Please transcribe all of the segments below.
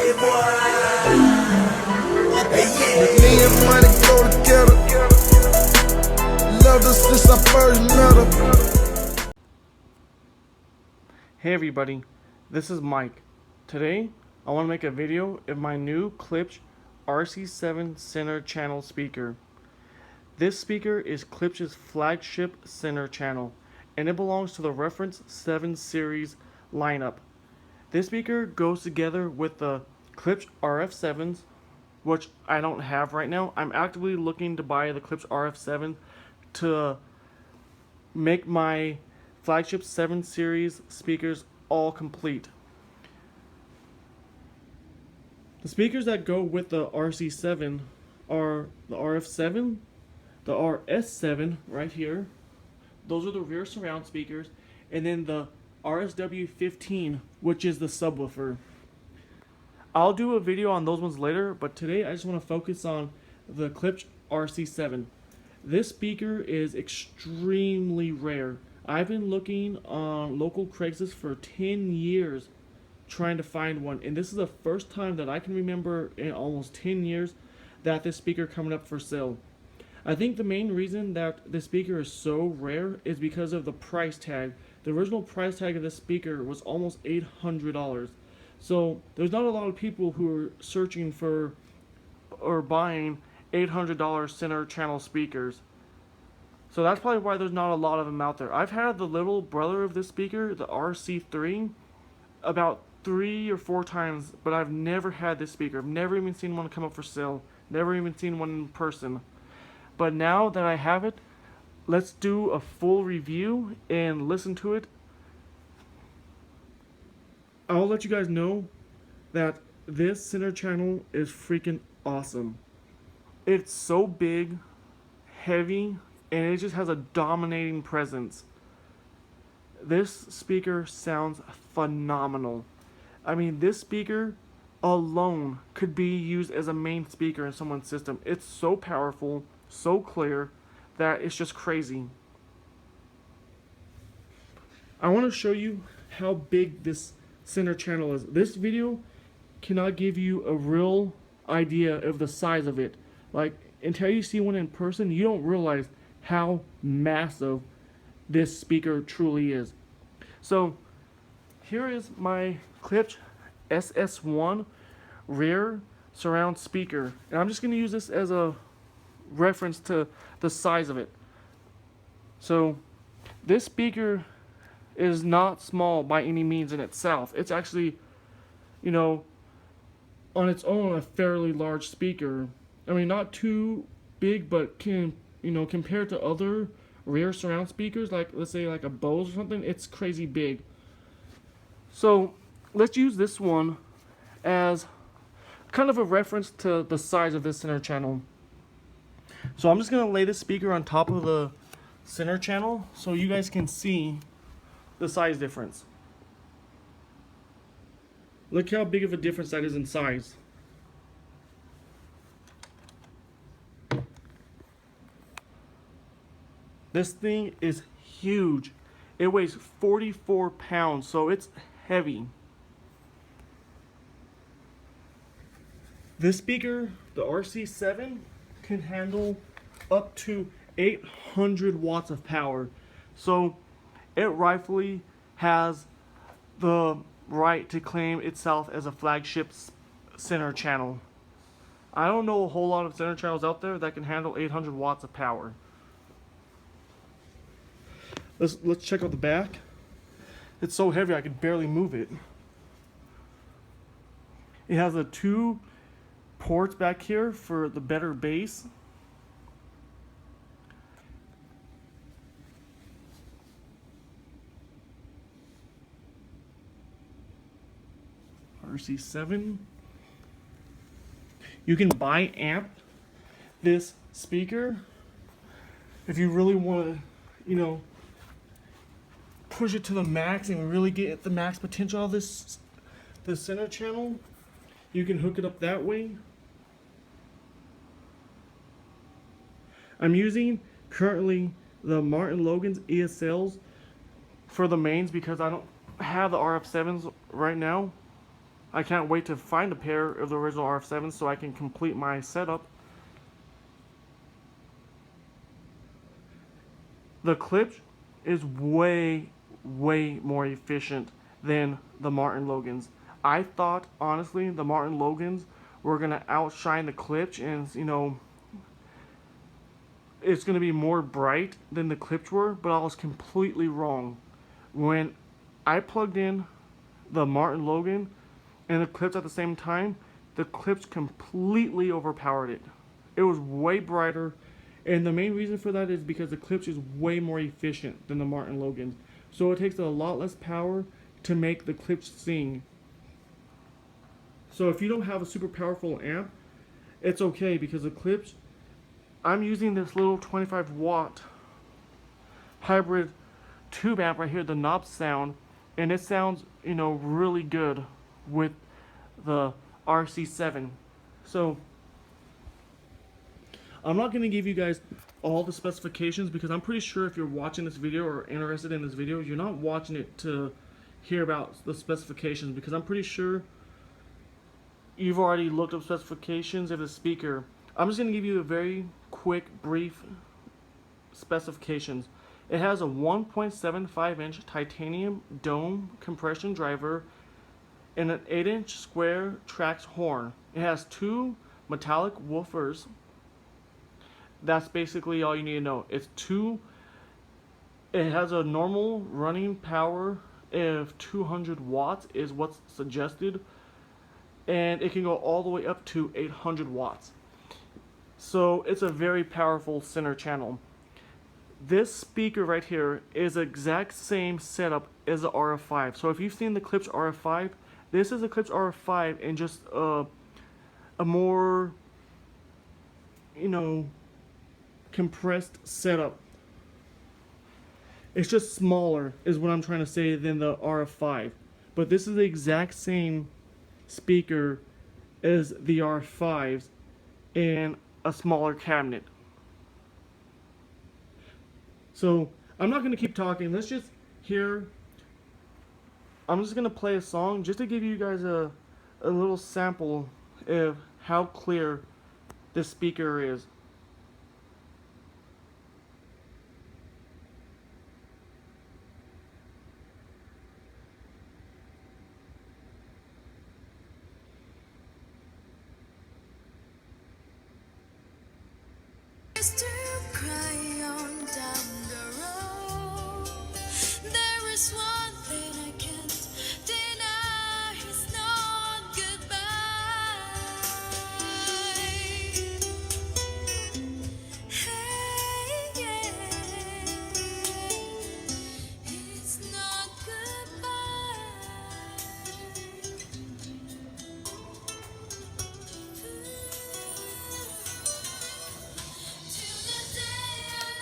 Me and money go together. Loved her since I first met her. Hey everybody, this is Mike. Today, I want to make a video of my new Klipsch RC-7 center channel speaker. This speaker is Klipsch's flagship center channel, and it belongs to the Reference 7 series lineup. This speaker goes together with the Klipsch RF7s, which I don't have right now. I'm actively looking to buy the Klipsch RF7 to make my Flagship 7 series speakers all complete. The speakers that go with the RC7 are the RF7, the RS7 right here. Those are the rear surround speakers, and then the RSW15, which is the subwoofer. I'll do a video on those ones later, but today I just want to focus on the Klipsch RC7. This speaker is extremely rare. I've been looking on local Craigslist for 10 years trying to find one, and this is the first time that I can remember in almost 10 years that this speaker coming up for sale. I think the main reason that this speaker is so rare is because of the price tag. The original price tag of this speaker was almost $800. So there's not a lot of people who are searching for or buying $800 center channel speakers. So that's probably why there's not a lot of them out there. I've had the little brother of this speaker, the RC3, about 3 or 4 times, but I've never had this speaker. I've never even seen one come up for sale. Never even seen one in person. But now that I have it, let's do a full review and listen to it. I'll let you guys know that this center channel is freaking awesome. It's so big, heavy, and it just has a dominating presence. This speaker sounds phenomenal. I mean, this speaker alone could be used as a main speaker in someone's system. It's so powerful, so clear, that it's just crazy. I want to show you how big this center channel is. This video cannot give you a real idea of the size of it. Like, until you see one in person, you don't realize how massive this speaker truly is. So here is my Klipsch SS1 rear surround speaker, and I'm just going to use this as a reference to the size of it. So this speaker is not small by any means in itself. It's actually, you know, on its own a fairly large speaker. I mean, not too big, but can, you know, compared to other rear surround speakers, like let's say like a Bose or something, it's crazy big. So let's use this one as kind of a reference to the size of this center channel. So I'm just going to lay this speaker on top of the center channel so you guys can see the size difference. Look how big of a difference that is in size. This thing is huge. It weighs 44 pounds, so it's heavy. This speaker, the RC-7, can handle up to 800 watts of power. So it rightfully has the right to claim itself as a flagship center channel. I don't know a whole lot of center channels out there that can handle 800 watts of power. Let's check out the back. It's so heavy I could barely move it. It has the 2 ports back here for the better bass. RC7. You can buy amp this speaker if you really want to, you know, push it to the max and really get the max potential of this center channel. You can hook it up that way. I'm using currently the Martin Logan's ESLs for the mains because I don't have the RF7s right now. I can't wait to find a pair of the original RF-7s so I can complete my setup. The Klipsch is way more efficient than the Martin Logans. I thought, honestly, the Martin Logans were going to outshine the Klipsch, and, you know, it's going to be more bright than the Klipsch were, but I was completely wrong. When I plugged in the Martin Logan and the Klipsch at the same time, the Klipsch completely overpowered it. It was way brighter, and the main reason for that is because the Klipsch is way more efficient than the Martin Logans. So it takes a lot less power to make the Klipsch sing. So if you don't have a super powerful amp, it's okay, because the Klipsch, I'm using this little 25 watt hybrid tube amp right here, the knob sound, and it sounds, you know, really good with the RC-7. So I'm not going to give you guys all the specifications, because I'm pretty sure if you're watching this video or interested in this video, you're not watching it to hear about the specifications, because I'm pretty sure you've already looked up specifications of the speaker. I'm just going to give you a very quick, brief specifications. It has a 1.75-inch titanium dome compression driver and an 8-inch square Trax horn. It has 2 metallic woofers. That's basically all you need to know. It has a normal running power of 200 watts is what's suggested, and it can go all the way up to 800 watts. So it's a very powerful center channel. This speaker right here is the exact same setup as the RF-5. So if you've seen the Klipsch RF-5, this is a Klipsch RF-5 in just a more, you know, compressed setup. It's just smaller is what I'm trying to say than the RF-5. But this is the exact same speaker as the RF-5s in a smaller cabinet. So I'm not going to keep talking. Let's just hear. I'm just going to play a song just to give you guys a little sample of how clear this speaker is. To cry on down the road. There is one thing I can't deny, it's not goodbye. Hey, yeah, it's not goodbye. Till the day I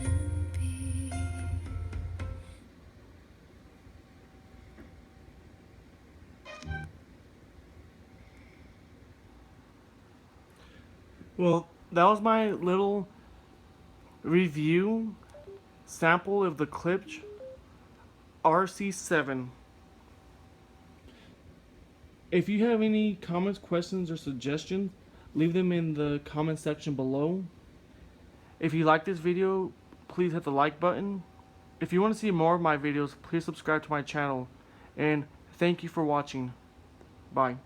to be. Well, that was my little review sample of the Klipsch RC-7. If you have any comments, questions, or suggestions, leave them in the comment section below. If you like this video, please hit the like button. If you want to see more of my videos, please subscribe to my channel. And thank you for watching. Bye.